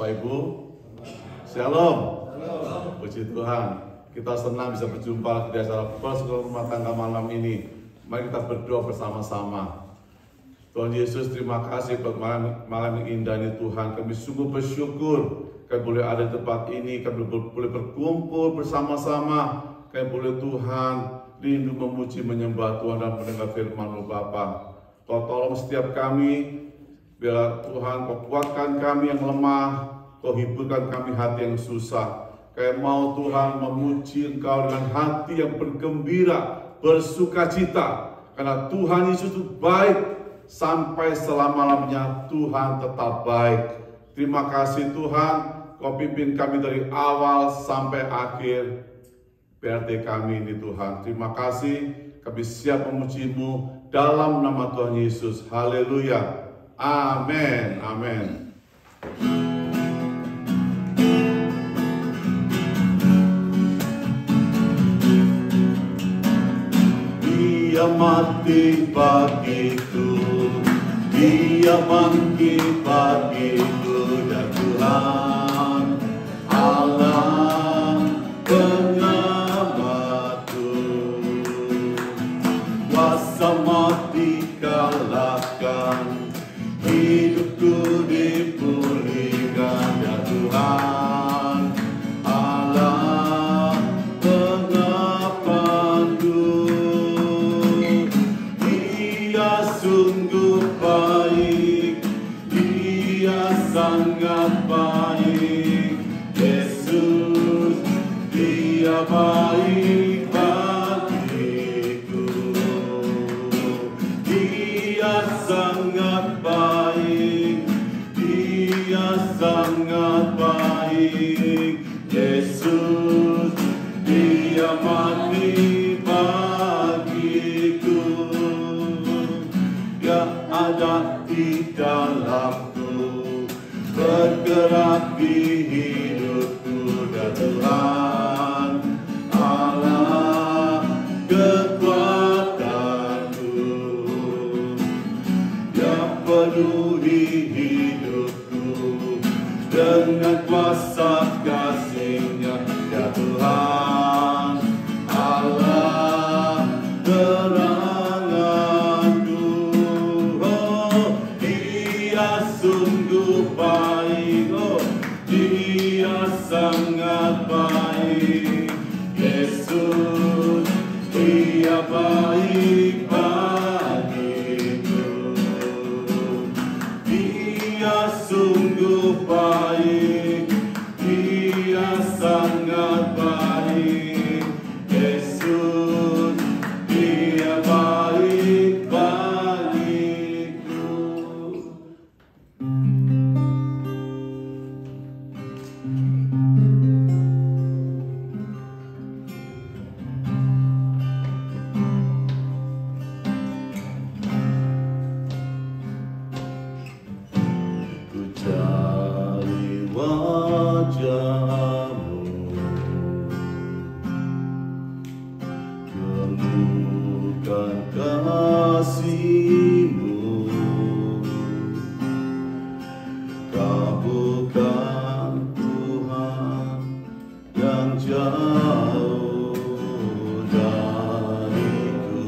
Bapak Ibu. Shalom. Puji Tuhan. Kita senang bisa berjumpa di acara Persekutuan Rumah Tangga malam ini. Mari kita berdoa bersama-sama. Tuhan Yesus, terima kasih buat malam yang indah ini Tuhan. Kami sungguh bersyukur kami boleh ada di tempat ini, kami boleh berkumpul bersama-sama. Kami boleh Tuhan rindu memuji menyembah Tuhan dan mendengar firman-Mu Bapa. Kau tolong setiap kami, biar Tuhan Kau kuatkan kami yang lemah, Kau hiburkan kami hati yang susah. Kami mau Tuhan memuji Engkau dengan hati yang bergembira, bersukacita. Karena Tuhan Yesus itu baik, sampai selama-lamanya Tuhan tetap baik. Terima kasih Tuhan, Kau pimpin kami dari awal sampai akhir PRT kami ini Tuhan. Terima kasih, kami siap memuji-Mu dalam nama Tuhan Yesus. Haleluya. Amin. Amin. Dia mati bagiku, Dia bangkit bagiku, dan Tuhan Allah penyelamatku. Kuasa mati kalahkan, hidupku dipulihkan, dan Tuhan Allah pengapanku. Dia sungguh baik, Dia sangat baik. Yesus, Dia baik bagiku. Dia sangat baik, Dia sangat baik. Yesus, Dia mati bagiku. Dia ada di dalamku, bergerak di hidupku, dan Tuhan Allah kekuatanku. Dia penuhi hidupku dengan kuasa kasih-Nya, ya Tuhan Allah teranganku. Oh, Dia sungguh baik, oh, Dia sangat baik. Yesus, Dia baik bagiku. Dia sungguh baik, Dia sangat baik. Yesus, Dia baik bagiku. Ku cari wajah-Mu, temukan kasih-Mu. Kau bukan Tuhan yang jauh dariku.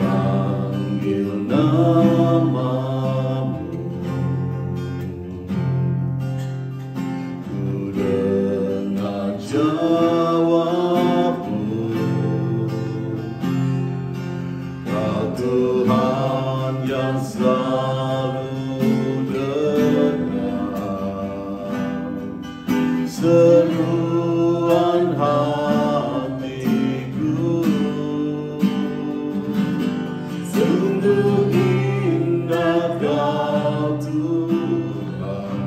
Panggil nama-Mu, ku dengar jawab-Mu. Kau Tuhan yang selalu dengar seruan hatiku. Sungguh indah Kau Tuhan,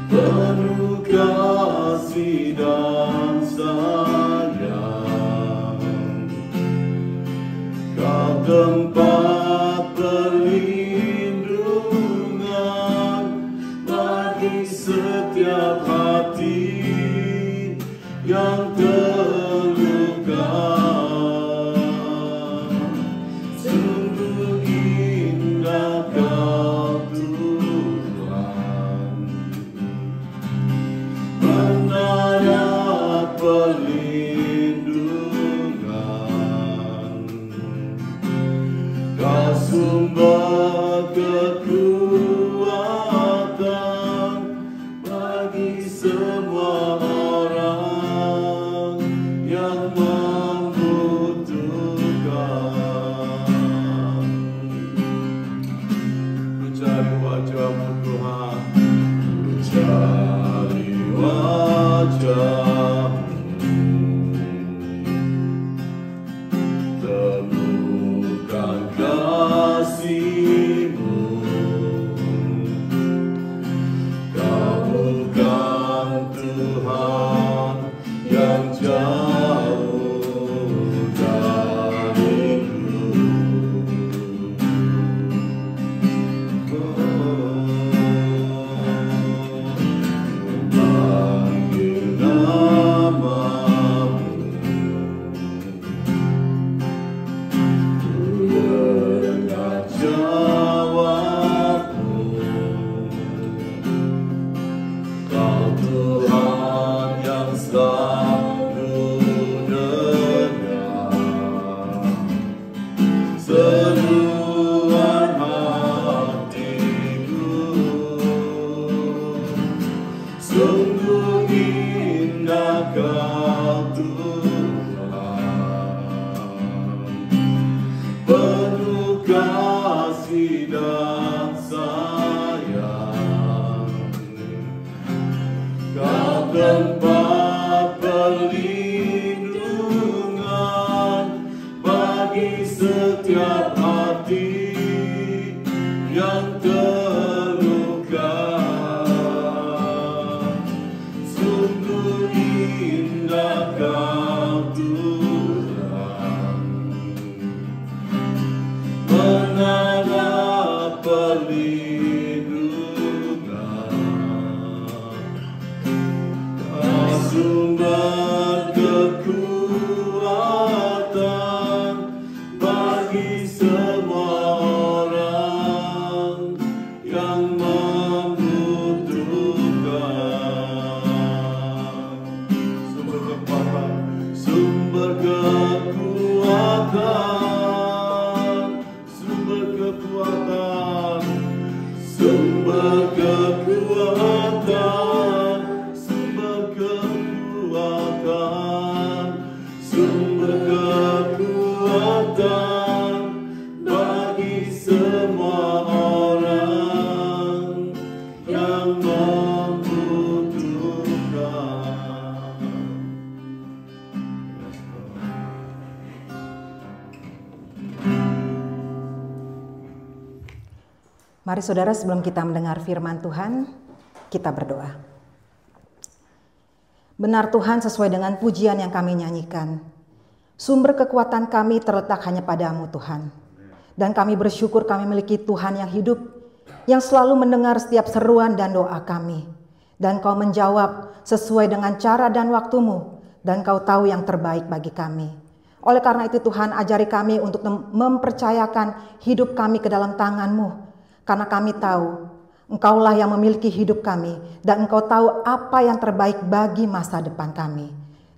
penuh kasih dan sayang. Kau tempat perlindungan bagi setiap hati yang terluka. dari wajah, temukan kasih-Mu. Kau bukan Tuhan yang jauh dariku. Memanggil nama-Mu, ku dengar jawab-Mu. Kau Tuhan yang selalu dengar seruan hatiku. Sungguh indah Kau Tuhan, penuh kasih dan sayang. Kau tempat perlindungan bagi setiap hati yang terluka. Sungguh indah Kau Tuhan, menara perlindungan. Kau sumber kekuatan bagi semua orang yang membutuhkan. Sumber kekuatan, sumber kekuatan, sumber kekuatan, sumber kekuatan, sumber kekuatan bagi semua orang yang membutuhkan. Mari saudara, sebelum kita mendengar firman Tuhan, kita berdoa. Benar Tuhan, sesuai dengan pujian yang kami nyanyikan, sumber kekuatan kami terletak hanya pada-Mu Tuhan. Dan kami bersyukur kami memiliki Tuhan yang hidup, yang selalu mendengar setiap seruan dan doa kami. Dan Kau menjawab sesuai dengan cara dan waktu-Mu, dan Kau tahu yang terbaik bagi kami. Oleh karena itu Tuhan, ajari kami untuk mempercayakan hidup kami ke dalam tangan-Mu. Karena kami tahu Engkaulah yang memiliki hidup kami, dan Engkau tahu apa yang terbaik bagi masa depan kami.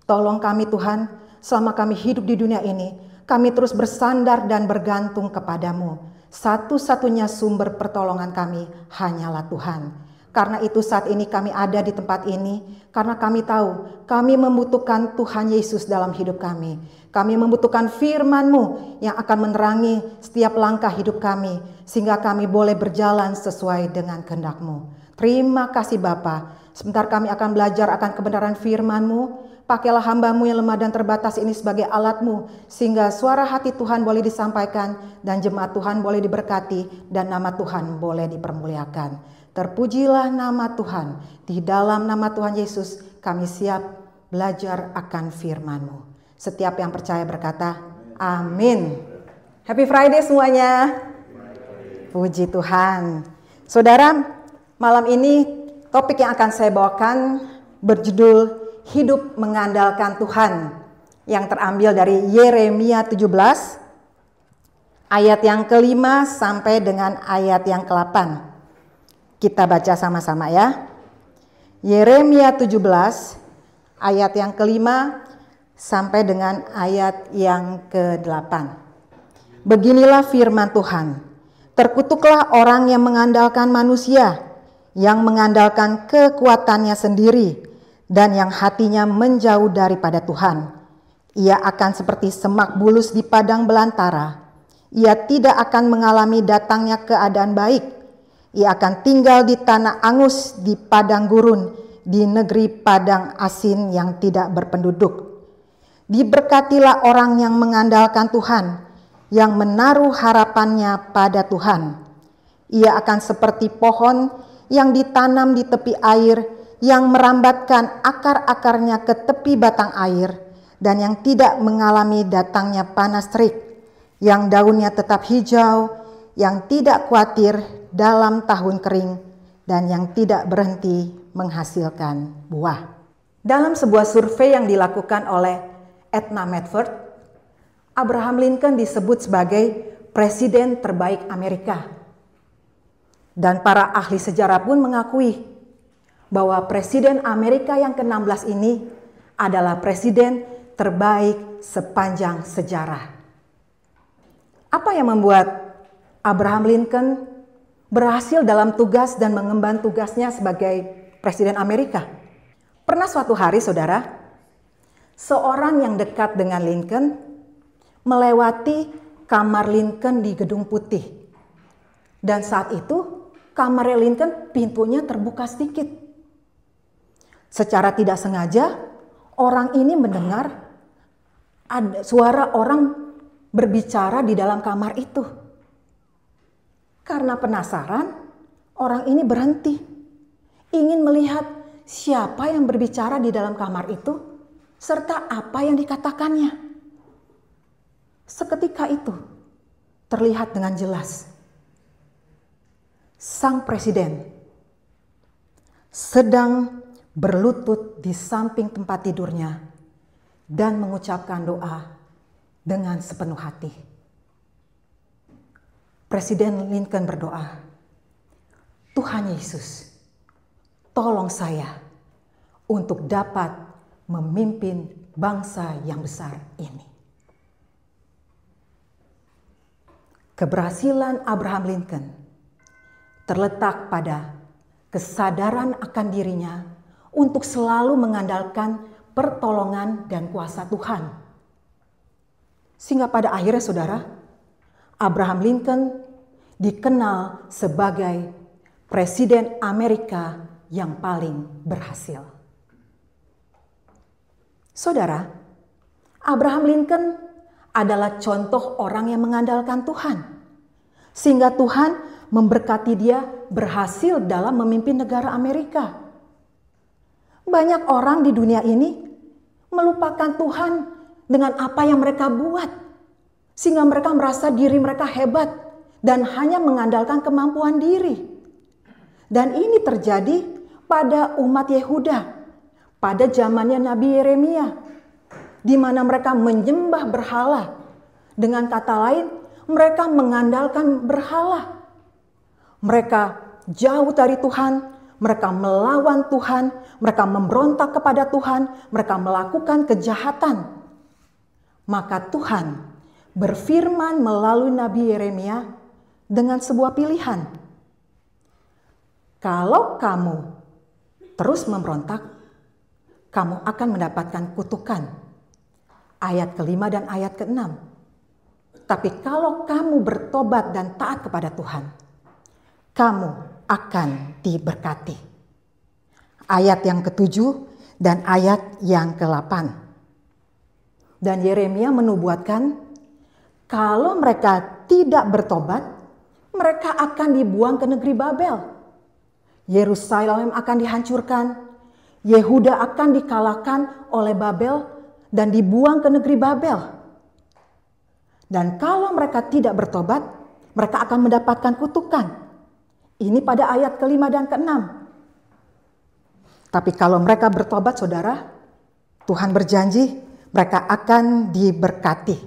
Tolong kami Tuhan, selama kami hidup di dunia ini, kami terus bersandar dan bergantung kepadamu. Satu-satunya sumber pertolongan kami hanyalah Tuhan. Karena itu saat ini kami ada di tempat ini, karena kami tahu kami membutuhkan Tuhan Yesus dalam hidup kami. Kami membutuhkan firman-Mu yang akan menerangi setiap langkah hidup kami, sehingga kami boleh berjalan sesuai dengan kehendak-Mu. Terima kasih Bapa. Sebentar kami akan belajar akan kebenaran firman-Mu. Pakailah hamba-Mu yang lemah dan terbatas ini sebagai alat-Mu, sehingga suara hati Tuhan boleh disampaikan, dan jemaat Tuhan boleh diberkati, dan nama Tuhan boleh dipermuliakan. Terpujilah nama Tuhan. Di dalam nama Tuhan Yesus kami siap belajar akan firman-Mu. Setiap yang percaya berkata, amin. Happy Friday semuanya. Puji Tuhan. Saudara, malam ini topik yang akan saya bawakan berjudul Hidup Mengandalkan Tuhan, yang terambil dari Yeremia 17 ayat yang ke-5 sampai dengan ayat yang ke-8. Kita baca sama-sama ya. Yeremia 17 ayat yang ke-5 sampai dengan ayat yang ke-8. Beginilah firman Tuhan. Terkutuklah orang yang mengandalkan manusia, yang mengandalkan kekuatannya sendiri, dan yang hatinya menjauh daripada Tuhan. Ia akan seperti semak bulus di padang belantara. Ia tidak akan mengalami datangnya keadaan baik. Ia akan tinggal di tanah angus, di padang gurun, di negeri padang asin yang tidak berpenduduk. Diberkatilah orang yang mengandalkan Tuhan, yang menaruh harapannya pada Tuhan. Ia akan seperti pohon yang ditanam di tepi air, yang merambatkan akar-akarnya ke tepi batang air, dan yang tidak mengalami datangnya panas terik, yang daunnya tetap hijau, yang tidak khawatir dalam tahun kering, dan yang tidak berhenti menghasilkan buah. Dalam sebuah survei yang dilakukan oleh Edna Medford, Abraham Lincoln disebut sebagai presiden terbaik Amerika. Dan para ahli sejarah pun mengakui bahwa presiden Amerika yang ke-16 ini adalah presiden terbaik sepanjang sejarah. Apa yang membuat Abraham Lincoln berhasil dalam tugas dan mengemban tugasnya sebagai presiden Amerika? Pernah suatu hari, saudara, seorang yang dekat dengan Lincoln melewati kamar Lincoln di Gedung Putih. Dan saat itu kamar Lincoln pintunya terbuka sedikit. Secara tidak sengaja orang ini mendengar ada suara orang berbicara di dalam kamar itu. Karena penasaran, orang ini berhenti, ingin melihat siapa yang berbicara di dalam kamar itu, serta apa yang dikatakannya. Seketika itu, terlihat dengan jelas, sang presiden sedang berlutut di samping tempat tidurnya dan mengucapkan doa dengan sepenuh hati. Presiden Lincoln berdoa, Tuhan Yesus, tolong saya untuk dapat memimpin bangsa yang besar ini. Keberhasilan Abraham Lincoln terletak pada kesadaran akan dirinya untuk selalu mengandalkan pertolongan dan kuasa Tuhan. Sehingga pada akhirnya, saudara, Abraham Lincoln dikenal sebagai presiden Amerika yang paling berhasil. Saudara, Abraham Lincoln adalah contoh orang yang mengandalkan Tuhan, sehingga Tuhan memberkati dia berhasil dalam memimpin negara Amerika. Banyak orang di dunia ini melupakan Tuhan dengan apa yang mereka buat, sehingga mereka merasa diri mereka hebat dan hanya mengandalkan kemampuan diri. Dan ini terjadi pada umat Yehuda pada zamannya Nabi Yeremia, di mana mereka menyembah berhala. Dengan kata lain, mereka mengandalkan berhala. Mereka jauh dari Tuhan, mereka melawan Tuhan, mereka memberontak kepada Tuhan, mereka melakukan kejahatan. Maka Tuhan berfirman melalui Nabi Yeremia dengan sebuah pilihan. Kalau kamu terus memberontak, kamu akan mendapatkan kutukan. Ayat ke-5 dan ayat ke-6. Tapi kalau kamu bertobat dan taat kepada Tuhan, kamu akan diberkati. Ayat yang ke-7 dan ayat yang ke-8. Dan Yeremia menubuatkan, kalau mereka tidak bertobat, mereka akan dibuang ke negeri Babel. Yerusalem akan dihancurkan, Yehuda akan dikalahkan oleh Babel dan dibuang ke negeri Babel. Dan kalau mereka tidak bertobat, mereka akan mendapatkan kutukan. Ini pada ayat ke-5 dan ke-6. Tapi kalau mereka bertobat, saudara, Tuhan berjanji mereka akan diberkati.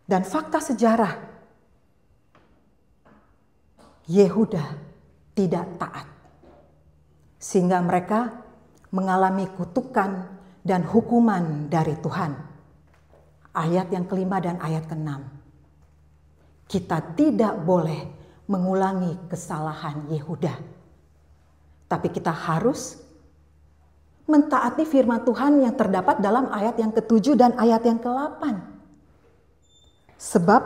Dan fakta sejarah, Yehuda tidak taat, sehingga mereka mengalami kutukan dan hukuman dari Tuhan. Ayat yang ke-5 dan ayat ke-6. Kita tidak boleh mengulangi kesalahan Yehuda, tapi kita harus mentaati firman Tuhan yang terdapat dalam ayat yang ke-7 dan ayat yang ke-8. Sebab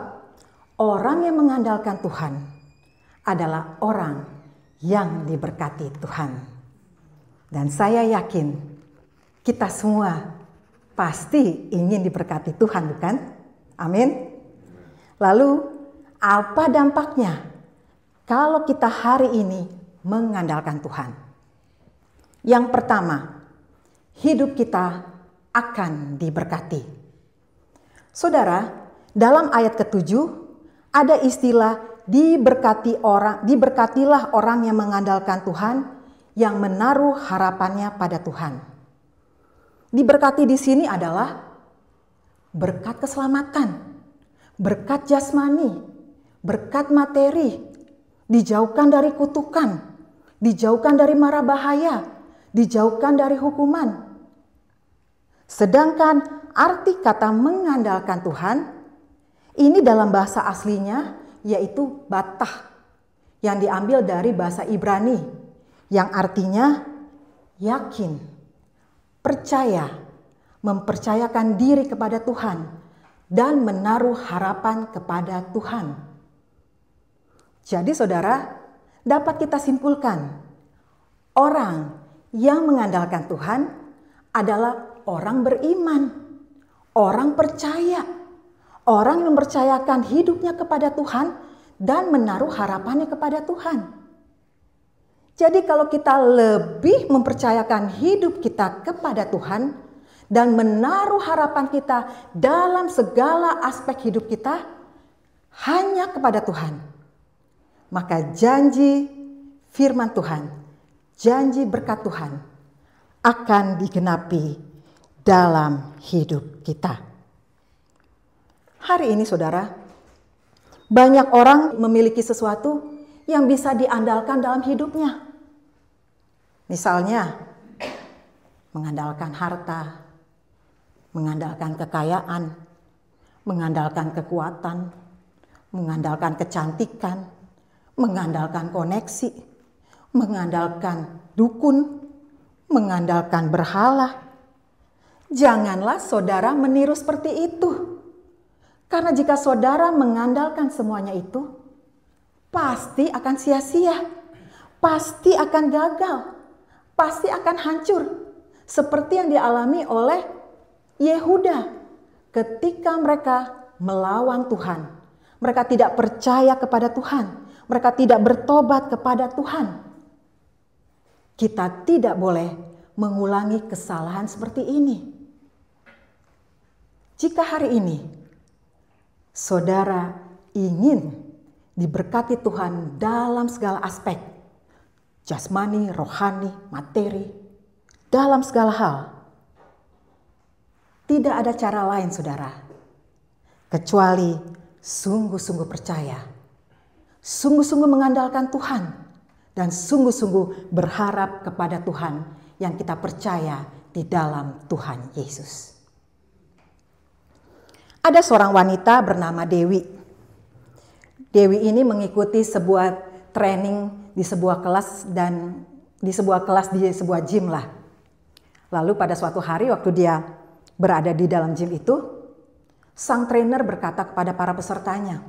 orang yang mengandalkan Tuhan adalah orang yang diberkati Tuhan. Dan saya yakin kita semua pasti ingin diberkati Tuhan, bukan? Amin. Lalu apa dampaknya kalau kita hari ini mengandalkan Tuhan? Yang pertama, hidup kita akan diberkati. Saudara, dalam ayat ke-7 ada istilah diberkatilah orang yang mengandalkan Tuhan, yang menaruh harapannya pada Tuhan. Diberkati di sini adalah berkat keselamatan, berkat jasmani, berkat materi, dijauhkan dari kutukan, dijauhkan dari mara bahaya, dijauhkan dari hukuman. Sedangkan arti kata mengandalkan Tuhan ini dalam bahasa aslinya yaitu batah, yang diambil dari bahasa Ibrani yang artinya yakin, percaya, mempercayakan diri kepada Tuhan dan menaruh harapan kepada Tuhan. Jadi saudara, dapat kita simpulkan, orang yang mengandalkan Tuhan adalah orang beriman, orang percaya, orang yang mempercayakan hidupnya kepada Tuhan dan menaruh harapannya kepada Tuhan. Jadi kalau kita lebih mempercayakan hidup kita kepada Tuhan dan menaruh harapan kita dalam segala aspek hidup kita hanya kepada Tuhan, maka janji firman Tuhan, janji berkat Tuhan akan digenapi dalam hidup kita. Hari ini saudara, banyak orang memiliki sesuatu yang bisa diandalkan dalam hidupnya. Misalnya, mengandalkan harta, mengandalkan kekayaan, mengandalkan kekuatan, mengandalkan kecantikan, mengandalkan koneksi, mengandalkan dukun, mengandalkan berhala. Janganlah saudara meniru seperti itu. Karena jika saudara mengandalkan semuanya itu, pasti akan sia-sia, pasti akan gagal, pasti akan hancur. Seperti yang dialami oleh Yehuda ketika mereka melawan Tuhan. Mereka tidak percaya kepada Tuhan, mereka tidak bertobat kepada Tuhan. Kita tidak boleh mengulangi kesalahan seperti ini. Jika hari ini saudara ingin diberkati Tuhan dalam segala aspek, jasmani, rohani, materi, dalam segala hal, tidak ada cara lain saudara, kecuali sungguh-sungguh percaya, sungguh-sungguh mengandalkan Tuhan, dan sungguh-sungguh berharap kepada Tuhan yang kita percaya di dalam Tuhan Yesus. Ada seorang wanita bernama Dewi. Dewi ini mengikuti sebuah training di sebuah kelas di sebuah gym lah. Lalu pada suatu hari waktu dia berada di dalam gym itu, sang trainer berkata kepada para pesertanya,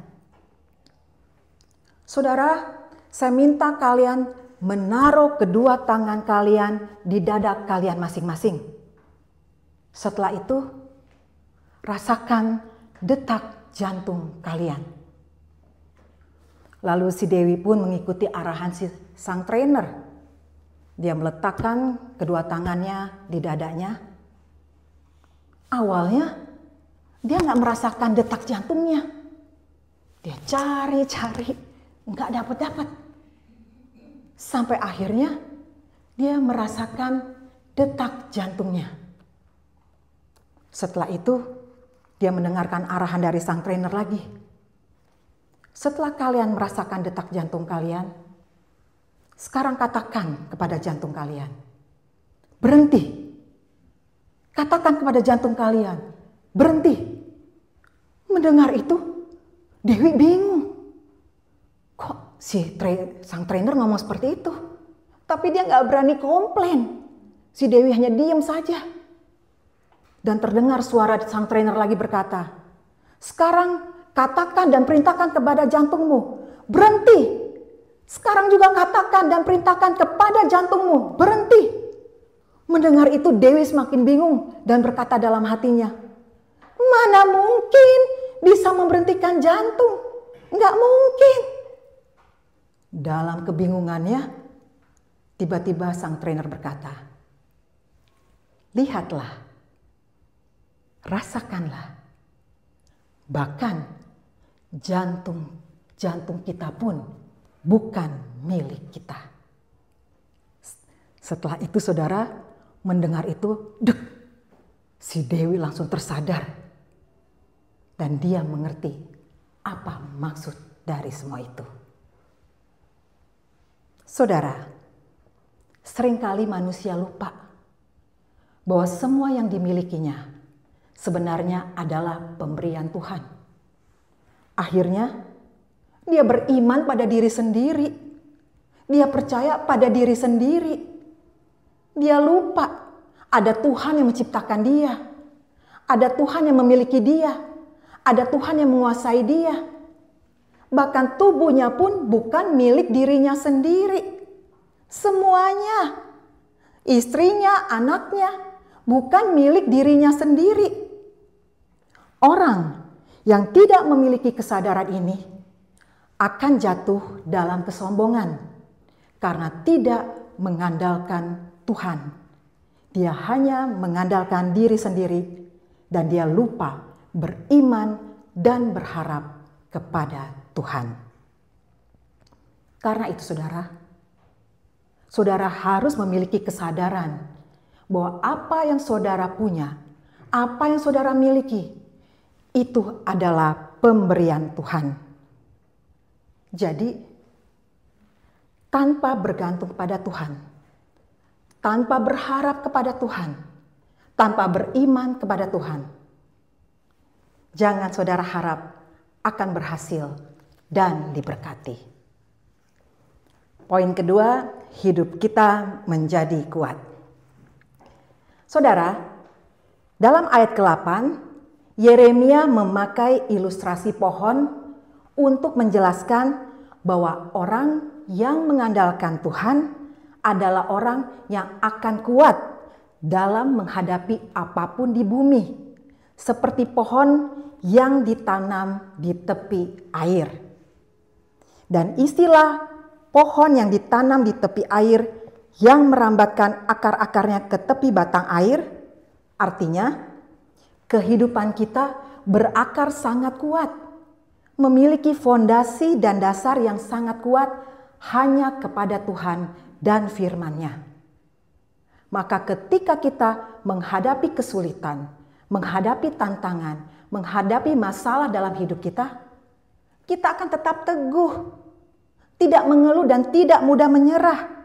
"Saudara, saya minta kalian menaruh kedua tangan kalian di dada kalian masing-masing. Setelah itu, rasakan detak jantung kalian." Lalu si Dewi pun mengikuti arahan sang trainer. Dia meletakkan kedua tangannya di dadanya. Awalnya dia nggak merasakan detak jantungnya. Dia cari, nggak dapat. Sampai akhirnya dia merasakan detak jantungnya. Setelah itu dia mendengarkan arahan dari sang trainer lagi. Setelah kalian merasakan detak jantung kalian, sekarang katakan kepada jantung kalian, berhenti. Katakan kepada jantung kalian, berhenti. Mendengar itu, Dewi bingung. Kok sang trainer ngomong seperti itu? Tapi dia gak berani komplain. Si Dewi hanya diam saja. Dan terdengar suara sang trainer lagi berkata, "Sekarang katakan dan perintahkan kepada jantungmu, berhenti. Sekarang juga katakan dan perintahkan kepada jantungmu, berhenti. Mendengar itu Dewi semakin bingung dan berkata dalam hatinya, mana mungkin bisa memberhentikan jantung? Enggak mungkin. Dalam kebingungannya, tiba-tiba sang trainer berkata, lihatlah, rasakanlah, bahkan jantung kita pun bukan milik kita. Setelah itu saudara mendengar itu, dek, si Dewi langsung tersadar dan dia mengerti apa maksud dari semua itu. Saudara, seringkali manusia lupa bahwa semua yang dimilikinya sebenarnya adalah pemberian Tuhan. Akhirnya dia beriman pada diri sendiri. Dia percaya pada diri sendiri. Dia lupa ada Tuhan yang menciptakan dia. Ada Tuhan yang memiliki dia. Ada Tuhan yang menguasai dia. Bahkan tubuhnya pun bukan milik dirinya sendiri. Semuanya, istrinya, anaknya, bukan milik dirinya sendiri. Orang yang tidak memiliki kesadaran ini akan jatuh dalam kesombongan karena tidak mengandalkan Tuhan. Dia hanya mengandalkan diri sendiri dan dia lupa beriman dan berharap kepada Tuhan. Karena itu saudara harus memiliki kesadaran bahwa apa yang saudara punya, apa yang saudara miliki, itu adalah pemberian Tuhan. Jadi, tanpa bergantung kepada Tuhan, tanpa berharap kepada Tuhan, tanpa beriman kepada Tuhan, jangan saudara harap akan berhasil dan diberkati. Poin kedua, hidup kita menjadi kuat. Saudara, dalam ayat ke-8, Yeremia memakai ilustrasi pohon untuk menjelaskan bahwa orang yang mengandalkan Tuhan adalah orang yang akan kuat dalam menghadapi apapun di bumi, seperti pohon yang ditanam di tepi air. Dan istilah pohon yang ditanam di tepi air yang merambatkan akar-akarnya ke tepi batang air, artinya kehidupan kita berakar sangat kuat, memiliki fondasi dan dasar yang sangat kuat hanya kepada Tuhan dan firman-Nya. Maka ketika kita menghadapi kesulitan, menghadapi tantangan, menghadapi masalah dalam hidup kita akan tetap teguh, tidak mengeluh dan tidak mudah menyerah.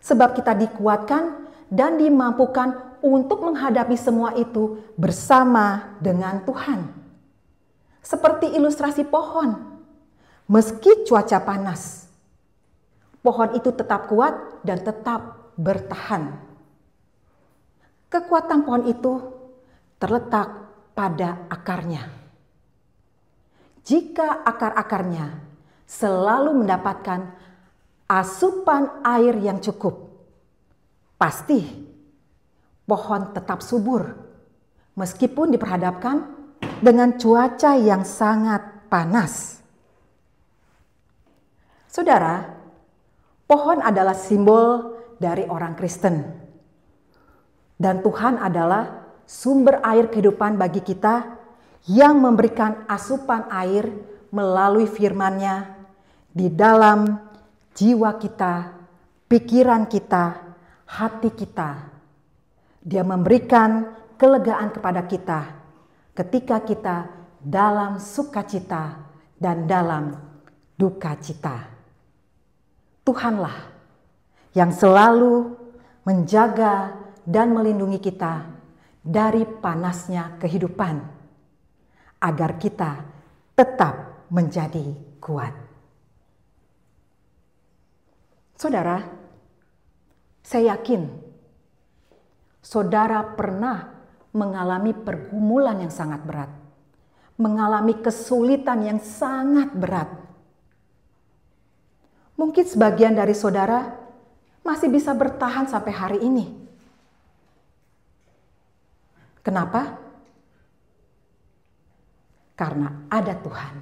Sebab kita dikuatkan dan dimampukan untuk menghadapi semua itu bersama dengan Tuhan. Seperti ilustrasi pohon, meski cuaca panas, pohon itu tetap kuat dan tetap bertahan. Kekuatan pohon itu terletak pada akarnya. Jika akar-akarnya selalu mendapatkan asupan air yang cukup, pasti pohon tetap subur meskipun diperhadapkan dengan cuaca yang sangat panas. Saudara, pohon adalah simbol dari orang Kristen. Dan Tuhan adalah sumber air kehidupan bagi kita yang memberikan asupan air melalui firman-Nya di dalam jiwa kita, pikiran kita, hati kita. Dia memberikan kelegaan kepada kita ketika kita dalam sukacita dan dalam duka cita. Tuhanlah yang selalu menjaga dan melindungi kita dari panasnya kehidupan, agar kita tetap menjadi kuat. Saudara, saya yakin saudara pernah mengalami pergumulan yang sangat berat, mengalami kesulitan yang sangat berat. Mungkin sebagian dari saudara masih bisa bertahan sampai hari ini. Kenapa? Karena ada Tuhan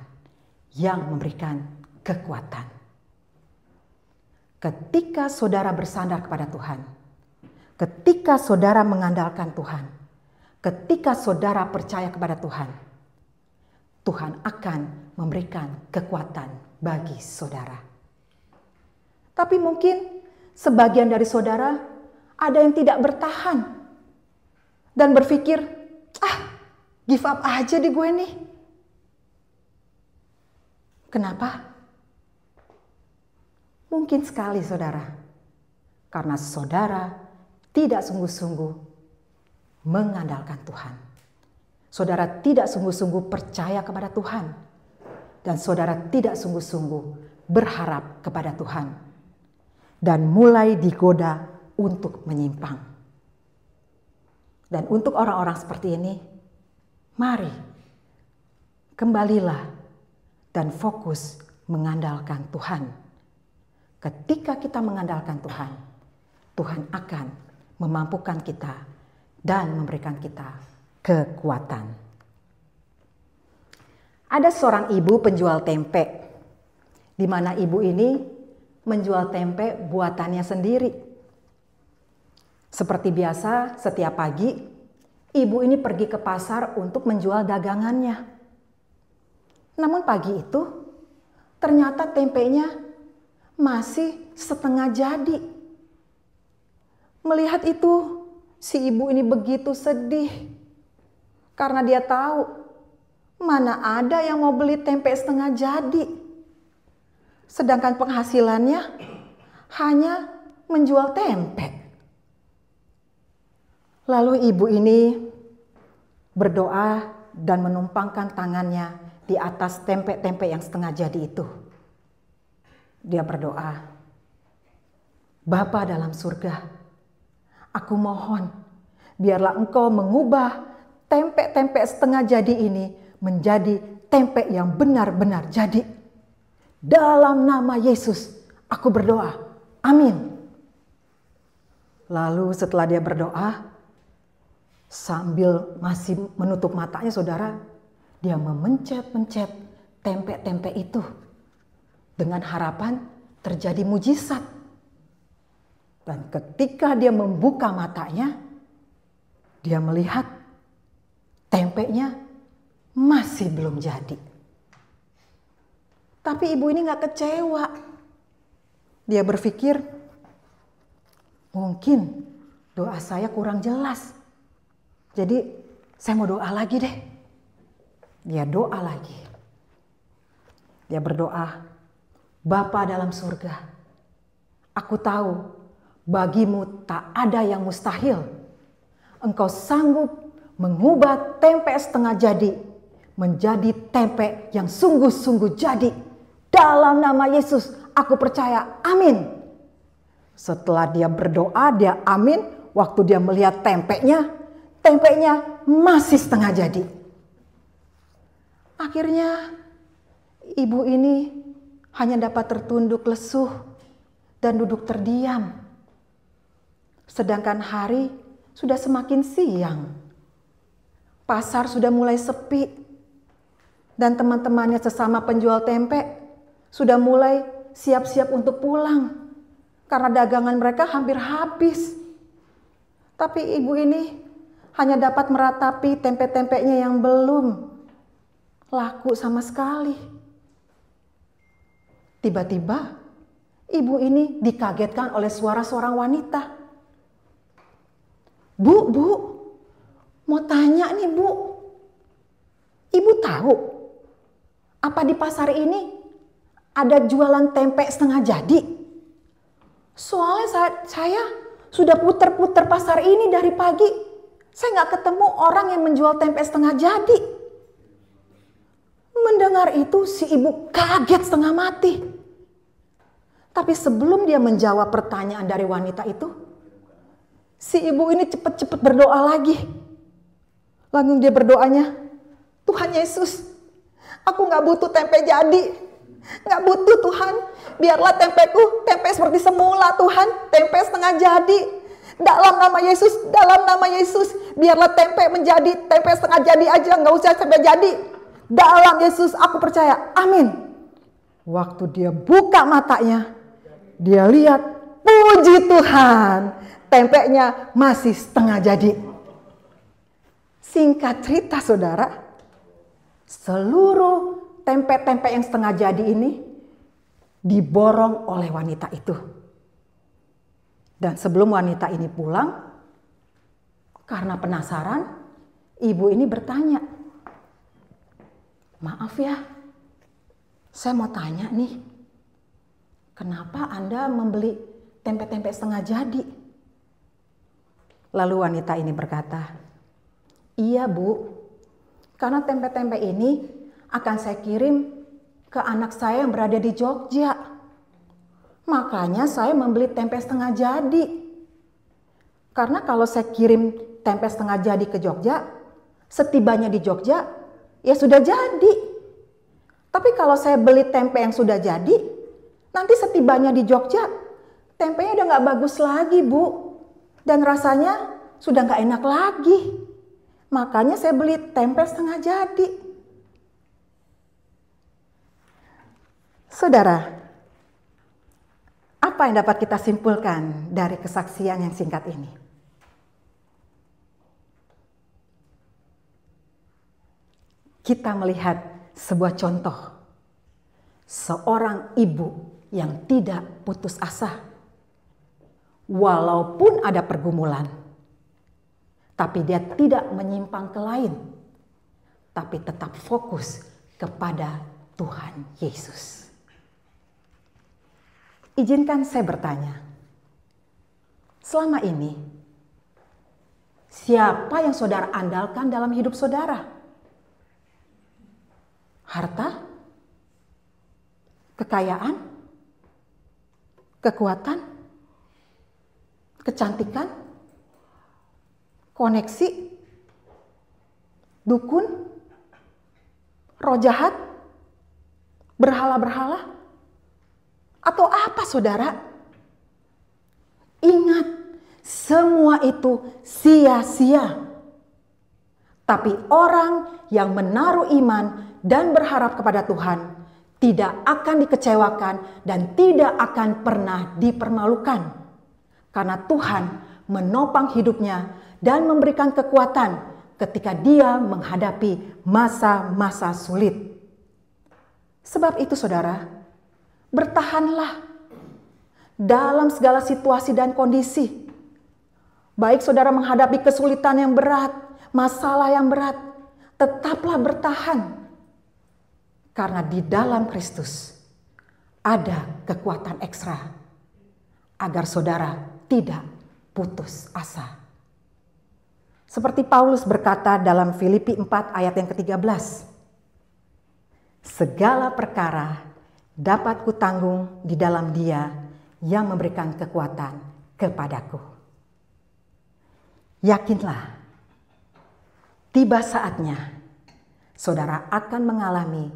yang memberikan kekuatan. Ketika saudara bersandar kepada Tuhan, ketika saudara mengandalkan Tuhan, ketika saudara percaya kepada Tuhan, Tuhan akan memberikan kekuatan bagi saudara. Tapi mungkin sebagian dari saudara ada yang tidak bertahan dan berpikir, give up aja di gue nih. Kenapa? Mungkin sekali saudara, karena saudara tidak sungguh-sungguh mengandalkan Tuhan. Saudara tidak sungguh-sungguh percaya kepada Tuhan. Dan saudara tidak sungguh-sungguh berharap kepada Tuhan. Dan mulai digoda untuk menyimpang. Dan untuk orang-orang seperti ini, mari kembalilah dan fokus mengandalkan Tuhan. Ketika kita mengandalkan Tuhan, Tuhan akan memampukan kita dan memberikan kita kekuatan. Ada seorang ibu penjual tempe, di mana ibu ini menjual tempe buatannya sendiri. Seperti biasa, setiap pagi ibu ini pergi ke pasar untuk menjual dagangannya. Namun pagi itu ternyata tempenya masih setengah jadi. Melihat itu, si ibu ini begitu sedih. Karena dia tahu mana ada yang mau beli tempe setengah jadi. Sedangkan penghasilannya hanya menjual tempe. Lalu ibu ini berdoa dan menumpangkan tangannya di atas tempe-tempe yang setengah jadi itu. Dia berdoa, Bapa dalam surga, aku mohon biarlah Engkau mengubah tempe-tempe setengah jadi ini menjadi tempe yang benar-benar jadi. Dalam nama Yesus aku berdoa, amin. Lalu setelah dia berdoa, sambil masih menutup matanya saudara, dia memencet-mencet tempe-tempe itu dengan harapan terjadi mujizat. Dan ketika dia membuka matanya, dia melihat tempenya masih belum jadi. Tapi ibu ini gak kecewa. Dia berpikir, mungkin doa saya kurang jelas. Jadi saya mau doa lagi deh. Dia doa lagi. Dia berdoa, Bapa dalam surga, aku tahu bagimu tak ada yang mustahil. Engkau sanggup mengubah tempe setengah jadi menjadi tempe yang sungguh-sungguh jadi. Dalam nama Yesus aku percaya, amin. Setelah dia berdoa, dia amin. Waktu dia melihat tempenya masih setengah jadi. Akhirnya ibu ini hanya dapat tertunduk lesuh dan duduk terdiam. Sedangkan hari sudah semakin siang. Pasar sudah mulai sepi. Dan teman-temannya sesama penjual tempe sudah mulai siap-siap untuk pulang. Karena dagangan mereka hampir habis. Tapi ibu ini hanya dapat meratapi tempe-tempenya yang belum laku sama sekali. Tiba-tiba ibu ini dikagetkan oleh suara seorang wanita. Bu, mau tanya nih Bu. Ibu tahu apa di pasar ini ada jualan tempe setengah jadi? Soalnya saya sudah putar-putar pasar ini dari pagi. Saya nggak ketemu orang yang menjual tempe setengah jadi. Mendengar itu si ibu kaget setengah mati. Tapi sebelum dia menjawab pertanyaan dari wanita itu, si ibu ini cepat-cepat berdoa lagi. Langsung dia berdoanya, Tuhan Yesus, aku gak butuh tempe jadi. Nggak butuh Tuhan. Biarlah tempeku tempe seperti semula Tuhan. Tempe setengah jadi. Dalam nama Yesus, dalam nama Yesus. Biarlah tempe menjadi tempe setengah jadi aja. Nggak usah sampai jadi. Dalam Yesus aku percaya. Amin. Waktu dia buka matanya, dia lihat, puji Tuhan, tempenya masih setengah jadi. Singkat cerita saudara, seluruh tempe-tempe yang setengah jadi ini diborong oleh wanita itu. Dan sebelum wanita ini pulang, karena penasaran, ibu ini bertanya, maaf ya, saya mau tanya nih, kenapa Anda membeli tempe-tempe setengah jadi? Lalu wanita ini berkata, iya Bu, karena tempe-tempe ini akan saya kirim ke anak saya yang berada di Jogja. Makanya saya membeli tempe setengah jadi. Karena kalau saya kirim tempe setengah jadi ke Jogja, setibanya di Jogja, ya sudah jadi. Tapi kalau saya beli tempe yang sudah jadi, nanti setibanya di Jogja, tempenya udah gak bagus lagi Bu. Dan rasanya sudah gak enak lagi. Makanya saya beli tempe setengah jadi. Saudara, apa yang dapat kita simpulkan dari kesaksian yang singkat ini? Kita melihat sebuah contoh. Seorang ibu yang tidak putus asa. Walaupun ada pergumulan. Tapi dia tidak menyimpang ke lain. Tapi tetap fokus kepada Tuhan Yesus. Izinkan saya bertanya, selama ini siapa yang saudara andalkan dalam hidup saudara? Harta? Kekayaan? Kekuatan? Kecantikan? Koneksi? Dukun? Roh jahat? Berhala-berhala? Atau apa saudara? Ingat, semua itu sia-sia. Tapi orang yang menaruh iman dan berharap kepada Tuhan tidak akan dikecewakan dan tidak akan pernah dipermalukan. Karena Tuhan menopang hidupnya dan memberikan kekuatan ketika dia menghadapi masa-masa sulit. Sebab itu saudara, bertahanlah dalam segala situasi dan kondisi. Baik saudara menghadapi kesulitan yang berat, masalah yang berat, tetaplah bertahan. Karena di dalam Kristus ada kekuatan ekstra agar saudara tidak putus asa. Seperti Paulus berkata dalam Filipi 4 ayat yang ke-13. Segala perkara dapat kutanggung di dalam Dia yang memberikan kekuatan kepadaku. Yakinlah, tiba saatnya saudara akan mengalami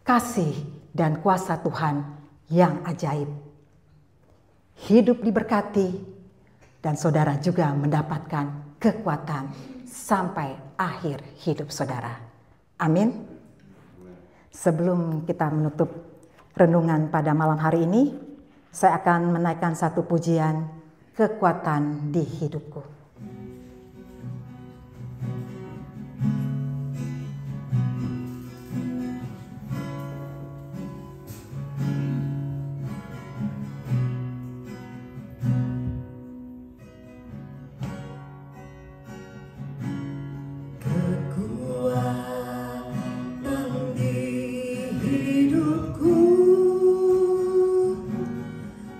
kasih dan kuasa Tuhan yang ajaib. Hidup diberkati dan saudara juga mendapatkan kekuatan sampai akhir hidup saudara. Amin. Sebelum kita menutup renungan pada malam hari ini, saya akan menaikkan satu pujian, kekuatan di hidupku.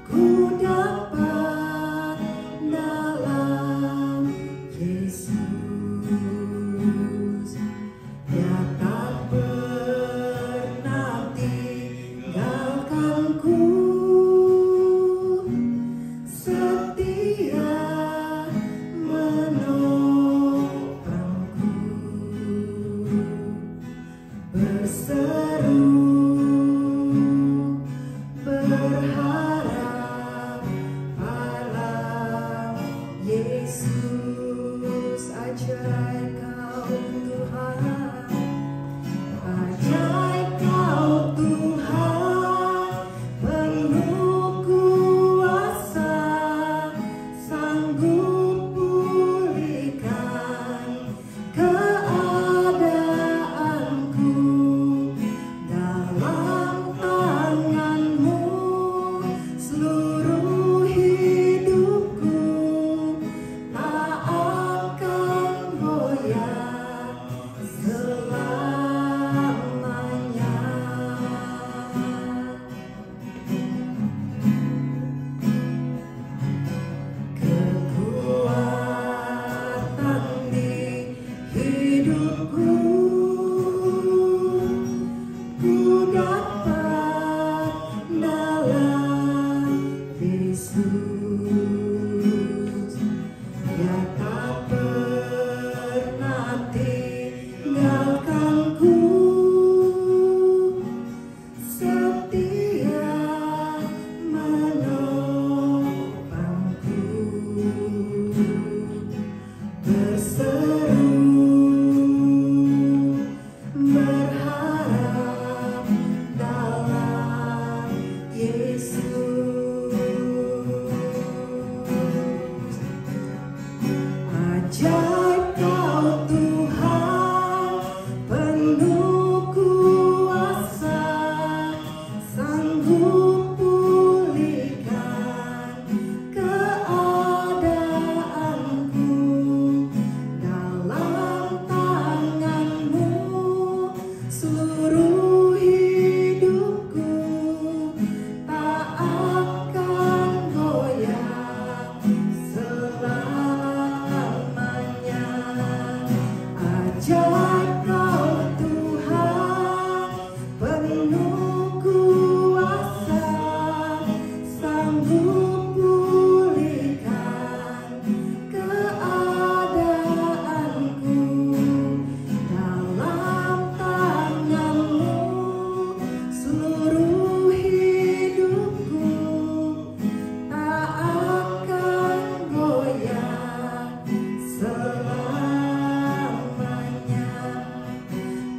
Ku dapat dalam Ajaib Kau Tuhan, penuh kuasa, sanggup pulihkan keadaanku. Dalam tangan-Mu seluruh hidupku tak akan goyah selamanya. Ajaib Kau Tuhan, penuh kuasa, sanggup pulihkan keadaanku. Dalam tangan-Mu seluruh hidupku tak akan goyah selamanya.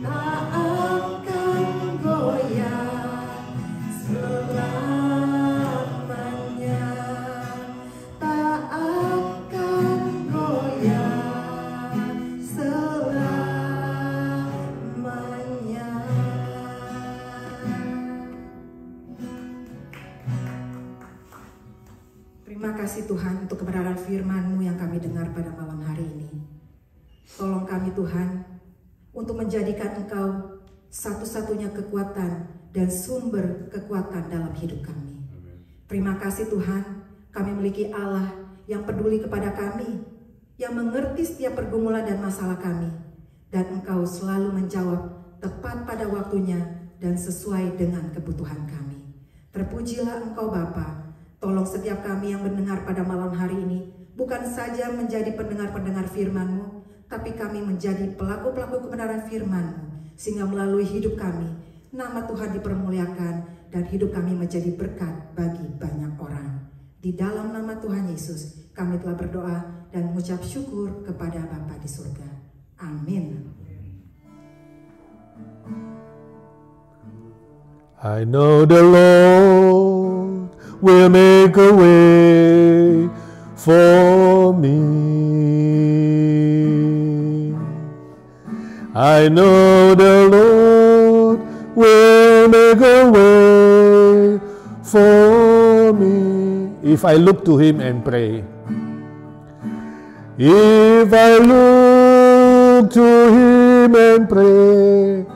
Tak akan goyah selamanya. Tak akan goyah selamanya. Terima kasih Tuhan untuk kebenaran firman-Mu yang kami dengar pada malam hari ini. Tolong kami Tuhan untuk menjadikan Engkau satu-satunya kekuatan dan sumber kekuatan dalam hidup kami. Terima kasih Tuhan, kami memiliki Allah yang peduli kepada kami, yang mengerti setiap pergumulan dan masalah kami. Dan Engkau selalu menjawab tepat pada waktunya dan sesuai dengan kebutuhan kami. Terpujilah Engkau Bapa. Tolong setiap kami yang mendengar pada malam hari ini, bukan saja menjadi pendengar-pendengar firman-Mu, tapi kami menjadi pelaku-pelaku kebenaran firman-Mu, sehingga melalui hidup kami, nama Tuhan dipermuliakan, dan hidup kami menjadi berkat bagi banyak orang. Di dalam nama Tuhan Yesus, kami telah berdoa dan mengucap syukur kepada Bapa di surga. Amin. I know the Lord will make a way for me. I know the Lord will make a way for me. If I look to Him and pray. If I look to Him and pray,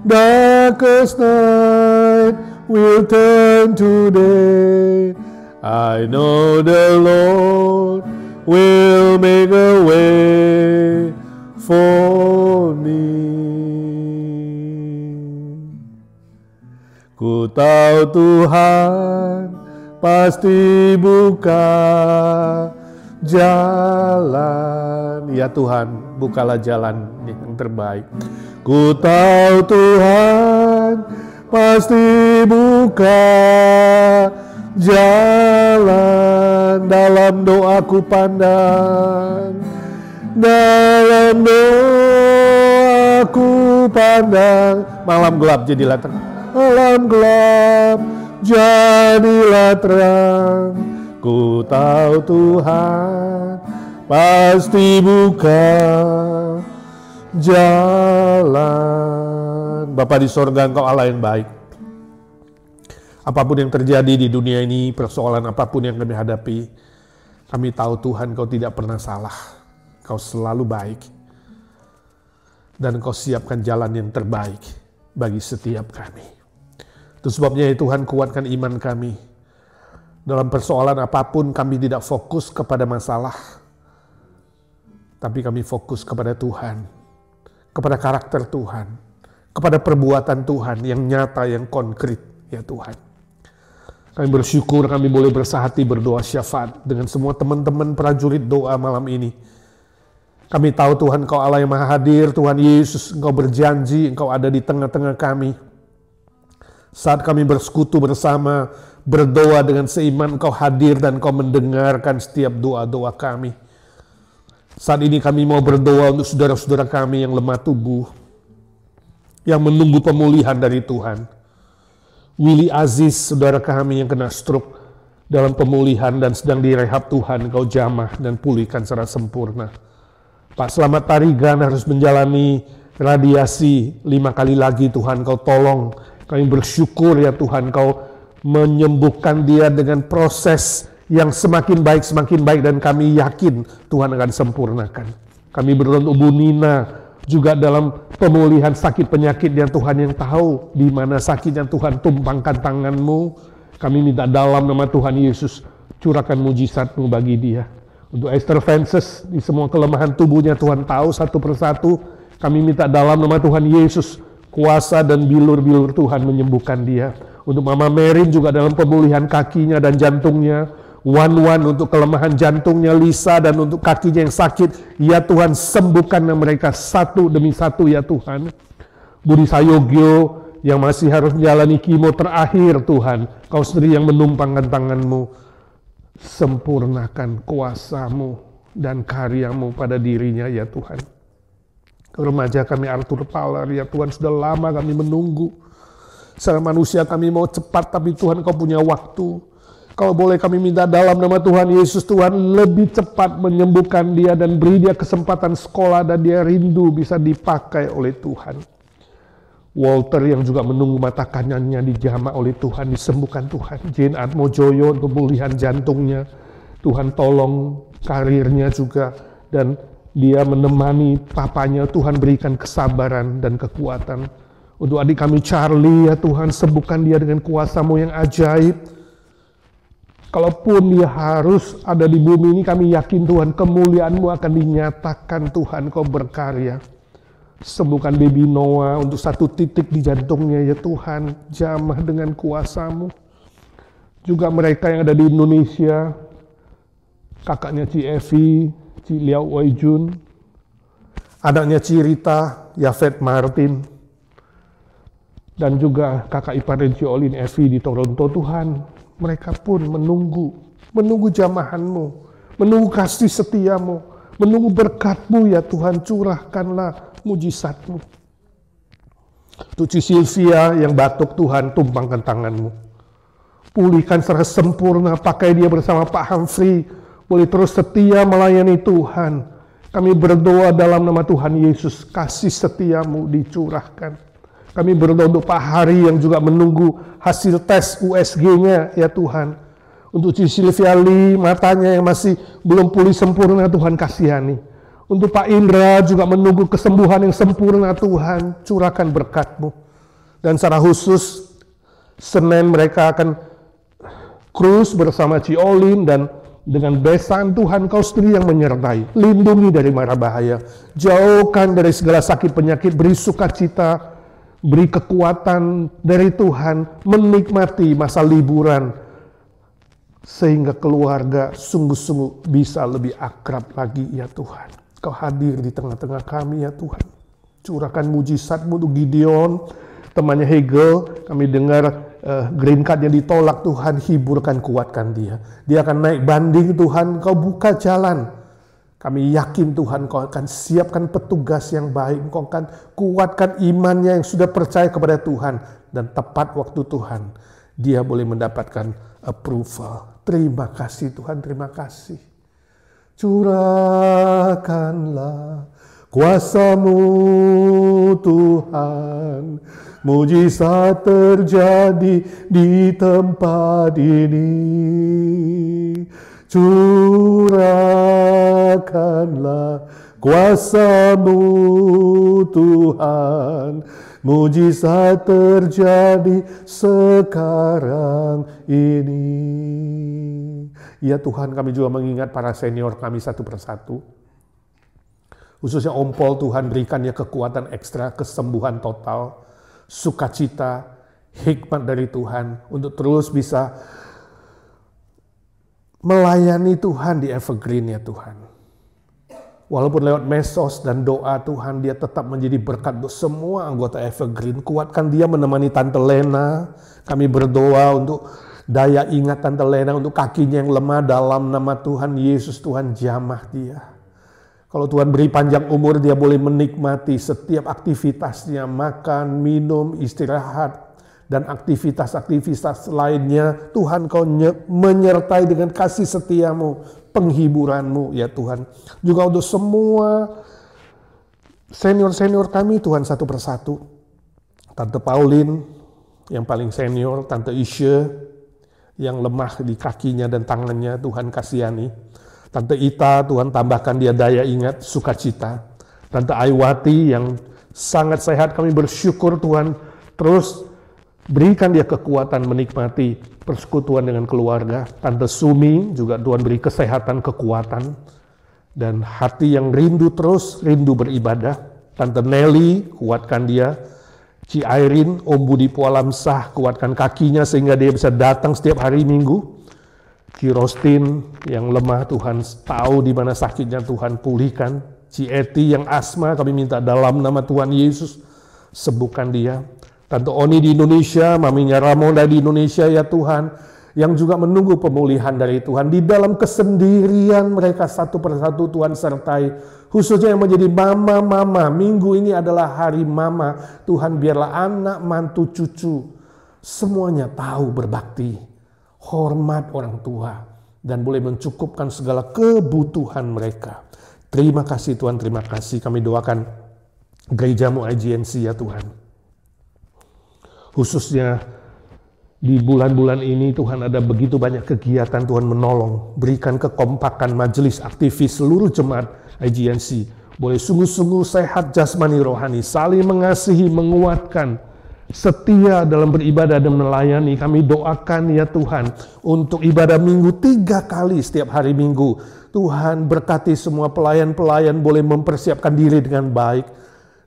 darkest night will turn to day. I know the Lord will make a way for me. Ku tahu Tuhan pasti buka jalan. Ya Tuhan, bukalah jalan yang terbaik. Ku tahu Tuhan pasti buka jalan. Dalam doaku pandang, dalam doaku pandang. Malam gelap jadilah terang, malam gelap jadilah terang. Ku tahu Tuhan pasti buka jalan. Bapa di sorga, Engkau Allah yang baik. Apapun yang terjadi di dunia ini, persoalan apapun yang kami hadapi, kami tahu Tuhan Kau tidak pernah salah. Kau selalu baik. Dan Kau siapkan jalan yang terbaik bagi setiap kami. Itu sebabnya ya Tuhan, kuatkan iman kami. Dalam persoalan apapun kami tidak fokus kepada masalah, tapi kami fokus kepada Tuhan, kepada karakter Tuhan, kepada perbuatan Tuhan yang nyata, yang konkret ya Tuhan. Kami bersyukur kami boleh bersahati berdoa syafaat dengan semua teman-teman prajurit doa malam ini. Kami tahu Tuhan Kau Allah yang Maha Hadir, Tuhan Yesus Engkau berjanji Engkau ada di tengah-tengah kami. Saat kami bersekutu bersama, berdoa dengan seiman, Engkau hadir dan Engkau mendengarkan setiap doa-doa kami. Saat ini kami mau berdoa untuk saudara-saudara kami yang lemah tubuh, yang menunggu pemulihan dari Tuhan. Willy Aziz, saudara kami yang kena stroke, dalam pemulihan dan sedang direhab Tuhan, Engkau jamah dan pulihkan secara sempurna. Pak Slamet Tarigan harus menjalani radiasi 5 kali lagi. Tuhan, Kau tolong. Kami bersyukur ya Tuhan, Kau menyembuhkan dia dengan proses yang semakin baik, dan kami yakin Tuhan akan sempurnakan. Kami berdoa untuk Bu Nina juga dalam pemulihan sakit penyakit yang Tuhan yang tahu di mana sakitnya. Tuhan, tumpangkan tangan-Mu. Kami minta dalam nama Tuhan Yesus, curahkan mujizat-Mu bagi dia. Untuk Esther Francis, di semua kelemahan tubuhnya Tuhan tahu satu persatu. Kami minta dalam nama Tuhan Yesus, kuasa dan bilur-bilur Tuhan menyembuhkan dia. Untuk Mama Merin juga dalam pemulihan kakinya dan jantungnya. Wan untuk kelemahan jantungnya, Lisa dan untuk kakinya yang sakit. Ya Tuhan, sembuhkan mereka satu demi satu ya Tuhan. Budi Sayogyo yang masih harus menjalani kemo terakhir Tuhan. Kau sendiri yang menumpangkan tangan-Mu. Sempurnakan kuasa-Mu dan karya-Mu pada dirinya ya Tuhan. Remaja kami Arthur Palar ya Tuhan, sudah lama kami menunggu. Secara manusia kami mau cepat, tapi Tuhan Kau punya waktu. Kalau boleh kami minta dalam nama Tuhan Yesus, Tuhan lebih cepat menyembuhkan dia dan beri dia kesempatan sekolah dan dia rindu bisa dipakai oleh Tuhan. Walter yang juga menunggu mata kanannya dijamah oleh Tuhan, disembuhkan Tuhan. Jane Atmojoyo untuk pemulihan jantungnya, Tuhan tolong karirnya juga, dan dia menemani papanya. Tuhan berikan kesabaran dan kekuatan. Untuk adik kami Charlie ya Tuhan, sembuhkan dia dengan kuasa-Mu yang ajaib. Kalaupun dia harus ada di bumi ini, kami yakin Tuhan kemuliaan-Mu akan dinyatakan. Tuhan Kau berkarya. Sembuhkan baby Noah untuk satu titik di jantungnya ya Tuhan, jamah dengan kuasa-Mu. Juga mereka yang ada di Indonesia, kakaknya Ci Evi, Ci Liao Waijun, anaknya Ci Rita, Yafet Martin, dan juga kakak ipar dan Ci Olin Evi di Toronto. Tuhan, mereka pun menunggu jamahan-Mu, menunggu kasih setia-Mu, menunggu berkat-Mu ya Tuhan. Curahkanlah mujizat-Mu. Untuk Ci Sylvia yang batuk, Tuhan tumpangkan tangan-Mu. Pulihkan secara sempurna, pakai dia bersama Pak Humphrey, boleh terus setia melayani Tuhan. Kami berdoa dalam nama Tuhan Yesus, kasih setia-Mu dicurahkan. Kami berdoa untuk Pak Hari yang juga menunggu hasil tes USG-nya ya Tuhan. Untuk Ci Sylvia Lee, matanya yang masih belum pulih sempurna, Tuhan kasihani. Untuk Pak Indra juga menunggu kesembuhan yang sempurna, Tuhan curahkan berkat-Mu. Dan secara khusus Senin mereka akan cruise bersama Ci Olin, dan dengan besan Tuhan Kau sendiri yang menyertai. Lindungi dari mara bahaya, jauhkan dari segala sakit penyakit, beri sukacita, beri kekuatan dari Tuhan, menikmati masa liburan, sehingga keluarga sungguh-sungguh bisa lebih akrab lagi ya Tuhan. Kau hadir di tengah-tengah kami ya Tuhan. Curahkan mujizat-Mu untuk Gideon, temannya Hegel. Kami dengar green card-nya ditolak, Tuhan hiburkan, kuatkan dia. Dia akan naik banding, Tuhan Kau buka jalan. Kami yakin Tuhan Kau akan siapkan petugas yang baik. Kau akan kuatkan imannya yang sudah percaya kepada Tuhan. Dan tepat waktu Tuhan, dia boleh mendapatkan approval. Terima kasih Tuhan, terima kasih. Curahkanlah kuasa-Mu Tuhan. Mujizat terjadi di tempat ini. Curahkanlah kuasa-Mu Tuhan, mujizat terjadi sekarang ini. Ya Tuhan, kami juga mengingat para senior kami satu persatu. Khususnya Om Paul, Tuhan berikannya kekuatan ekstra, kesembuhan total, sukacita, hikmat dari Tuhan untuk terus bisa melayani Tuhan di Evergreen ya Tuhan. Walaupun lewat mesos dan doa Tuhan, dia tetap menjadi berkat untuk semua anggota Evergreen. Kuatkan dia menemani Tante Lena. Kami berdoa untuk daya ingat Tante Lena, untuk kakinya yang lemah, dalam nama Tuhan Yesus. Tuhan jamah dia. Kalau Tuhan beri panjang umur, dia boleh menikmati setiap aktivitasnya, makan, minum, istirahat, dan aktivitas-aktivitas lainnya. Tuhan Kau menyertai dengan kasih setia-Mu, penghiburan-Mu ya Tuhan. Juga untuk semua senior-senior kami Tuhan satu persatu. Tante Pauline yang paling senior, Tante Isya yang lemah di kakinya dan tangannya, Tuhan kasihani. Tante Ita, Tuhan tambahkan dia daya ingat, sukacita. Tante Aiwati yang sangat sehat, kami bersyukur Tuhan, terus berikan dia kekuatan menikmati persekutuan dengan keluarga. Tante Sumi juga Tuhan beri kesehatan, kekuatan, dan hati yang rindu terus, rindu beribadah. Tante Nelly, kuatkan dia. Ci Airin, Om Budi Pualamsah, kuatkan kakinya sehingga dia bisa datang setiap hari Minggu. Ci Rostin yang lemah, Tuhan tahu di mana sakitnya, Tuhan pulihkan. Ci Eti yang asma, kami minta dalam nama Tuhan Yesus, sembuhkan dia. Tante Oni di Indonesia, Maminya Ramonda di Indonesia ya Tuhan, yang juga menunggu pemulihan dari Tuhan. Di dalam kesendirian mereka satu persatu Tuhan sertai. Khususnya yang menjadi mama-mama, minggu ini adalah hari mama. Tuhan biarlah anak, mantu, cucu, semuanya tahu berbakti, hormat orang tua, dan boleh mencukupkan segala kebutuhan mereka. Terima kasih Tuhan, terima kasih. Kami doakan gereja-Mu IGNC ya Tuhan. Khususnya di bulan-bulan ini Tuhan ada begitu banyak kegiatan, Tuhan menolong. Berikan kekompakan majelis aktivis seluruh jemaat IGNC. Boleh sungguh-sungguh sehat jasmani rohani, saling mengasihi, menguatkan, setia dalam beribadah dan melayani. Kami doakan ya Tuhan untuk ibadah minggu 3 kali setiap hari Minggu. Tuhan berkati semua pelayan-pelayan boleh mempersiapkan diri dengan baik,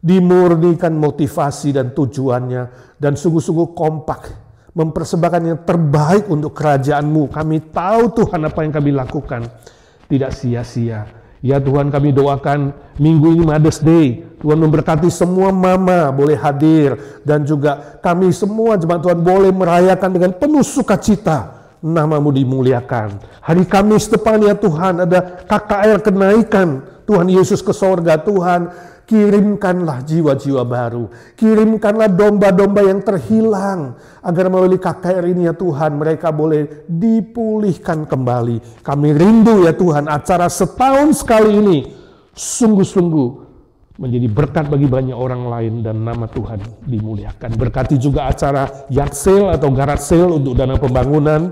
dimurnikan motivasi dan tujuannya, dan sungguh-sungguh kompak mempersembahkan yang terbaik untuk kerajaan-Mu. Kami tahu Tuhan apa yang kami lakukan tidak sia-sia. Ya Tuhan, kami doakan minggu ini Mother's Day. Tuhan memberkati semua mama boleh hadir, dan juga kami semua jemaat Tuhan boleh merayakan dengan penuh sukacita. Nama-Mu dimuliakan. Hari Kamis depan ya Tuhan ada KKR kenaikan. Tuhan Yesus ke sorga. Tuhan, kirimkanlah jiwa-jiwa baru. Kirimkanlah domba-domba yang terhilang. Agar melalui KKR ini ya Tuhan, mereka boleh dipulihkan kembali. Kami rindu ya Tuhan, acara setahun sekali ini sungguh-sungguh menjadi berkat bagi banyak orang lain, dan nama Tuhan dimuliakan. Berkati juga acara yard sale atau garage sale untuk dana pembangunan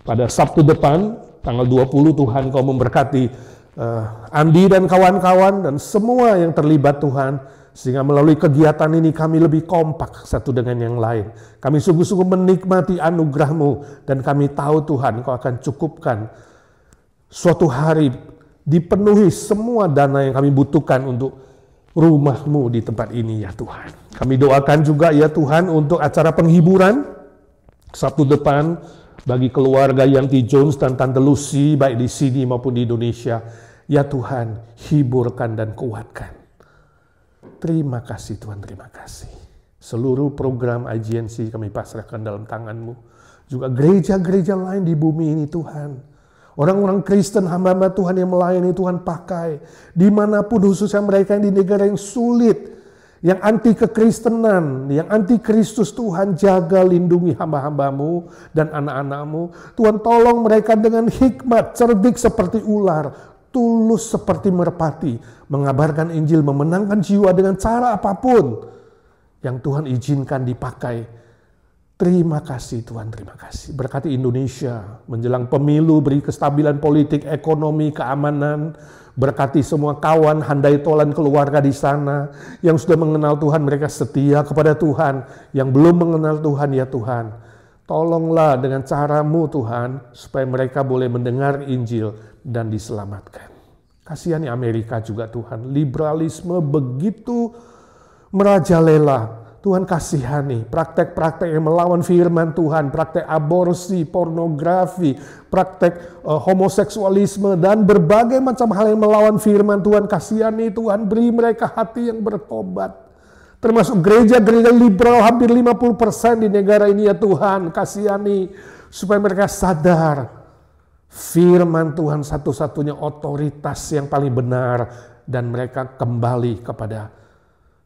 pada Sabtu depan, tanggal 20. Tuhan Kau memberkati Andi dan kawan-kawan dan semua yang terlibat Tuhan, sehingga melalui kegiatan ini kami lebih kompak satu dengan yang lain. Kami sungguh-sungguh menikmati anugerah-Mu, dan kami tahu Tuhan Kau akan cukupkan suatu hari dipenuhi semua dana yang kami butuhkan untuk rumah-Mu di tempat ini ya Tuhan. Kami doakan juga ya Tuhan untuk acara penghiburan Sabtu depan bagi keluarga Yanti Jones dan Tante Lucy, baik di sini maupun di Indonesia. Ya Tuhan, hiburkan dan kuatkan. Terima kasih Tuhan, terima kasih. Seluruh program IGNC kami pasrahkan dalam tangan-Mu. Juga gereja-gereja lain di bumi ini Tuhan. Orang-orang Kristen, hamba-hamba Tuhan yang melayani Tuhan pakai. Dimanapun, khususnya mereka yang di negara yang sulit, yang anti kekristenan, yang anti Kristus, Tuhan jaga lindungi hamba-hamba-Mu dan anak-anak-Mu. Tuhan tolong mereka dengan hikmat, cerdik seperti ular, tulus seperti merpati, mengabarkan Injil, memenangkan jiwa dengan cara apapun yang Tuhan izinkan dipakai. Terima kasih Tuhan, terima kasih. Berkati Indonesia menjelang pemilu, beri kestabilan politik, ekonomi, keamanan. Berkati semua kawan, handai tolan keluarga di sana yang sudah mengenal Tuhan, mereka setia kepada Tuhan. Yang belum mengenal Tuhan ya Tuhan, tolonglah dengan cara-Mu Tuhan, supaya mereka boleh mendengar Injil dan diselamatkan. Kasihani Amerika juga Tuhan, liberalisme begitu merajalela. Tuhan kasihani praktek-praktek yang melawan firman Tuhan, praktek aborsi, pornografi, praktek homoseksualisme, dan berbagai macam hal yang melawan firman Tuhan. Kasihani Tuhan, beri mereka hati yang bertobat. Termasuk gereja-gereja liberal hampir 50% di negara ini ya Tuhan. Kasihani supaya mereka sadar firman Tuhan satu-satunya otoritas yang paling benar, dan mereka kembali kepada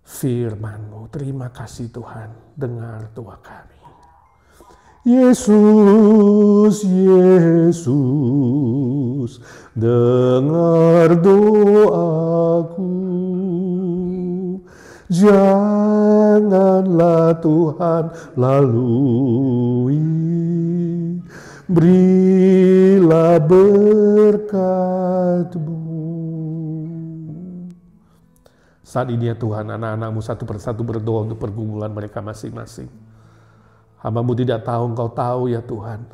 firman-Mu. Terima kasih Tuhan, dengar doa kami. Yesus, Yesus, dengar doaku. Janganlah Tuhan lalui, berilah berkat-Mu. Saat ini ya Tuhan, anak-anak-Mu satu persatu berdoa untuk pergumulan mereka masing-masing. Hamba-Mu tidak tahu, Engkau tahu ya Tuhan.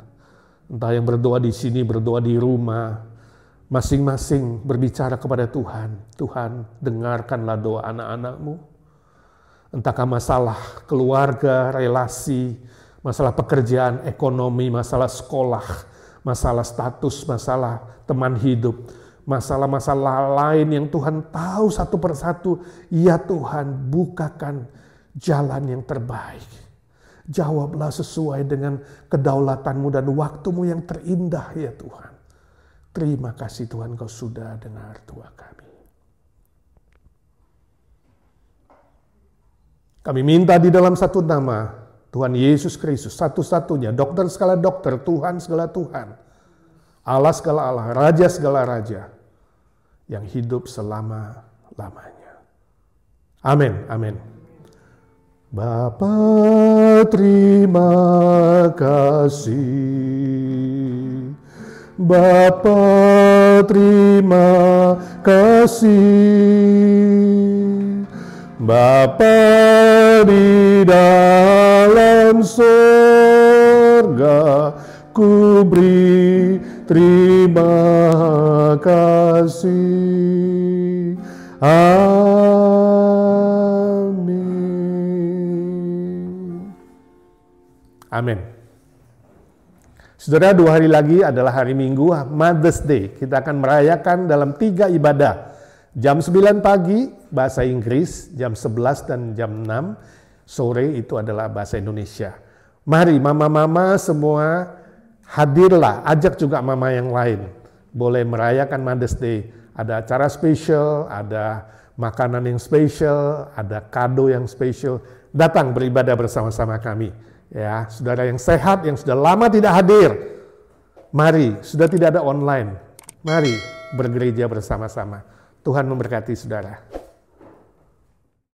Entah yang berdoa di sini, berdoa di rumah, masing-masing berbicara kepada Tuhan. Tuhan, dengarkanlah doa anak-anak-Mu. Entahkah masalah keluarga, relasi, masalah pekerjaan, ekonomi, masalah sekolah, masalah status, masalah teman hidup, masalah-masalah lain yang Tuhan tahu satu persatu. Ya Tuhan, bukakan jalan yang terbaik. Jawablah sesuai dengan kedaulatan-Mu dan waktu-Mu yang terindah ya Tuhan. Terima kasih Tuhan, Kau sudah dengar doa kami. Kami minta di dalam satu nama, Tuhan Yesus Kristus, satu-satunya, dokter segala dokter, Tuhan segala Tuhan, Allah segala Allah, Raja segala Raja, yang hidup selama-lamanya. Amin, amin. Bapa, terima kasih. Bapa, terima kasih. Bapa di dalam surga, ku beri terima kasih. Amin. Amin. Saudara, 2 hari lagi adalah hari Minggu, Mother's Day. Kita akan merayakan dalam 3 ibadah. Jam 9 pagi bahasa Inggris, jam 11 dan jam 6 sore itu adalah bahasa Indonesia. Mari mama-mama semua hadirlah, ajak juga mama yang lain. Boleh merayakan Mother's Day. Ada acara spesial, ada makanan yang spesial, ada kado yang spesial. Datang beribadah bersama-sama kami. Ya, saudara yang sehat, yang sudah lama tidak hadir, mari, sudah tidak ada online. Mari bergereja bersama-sama. Tuhan memberkati saudara.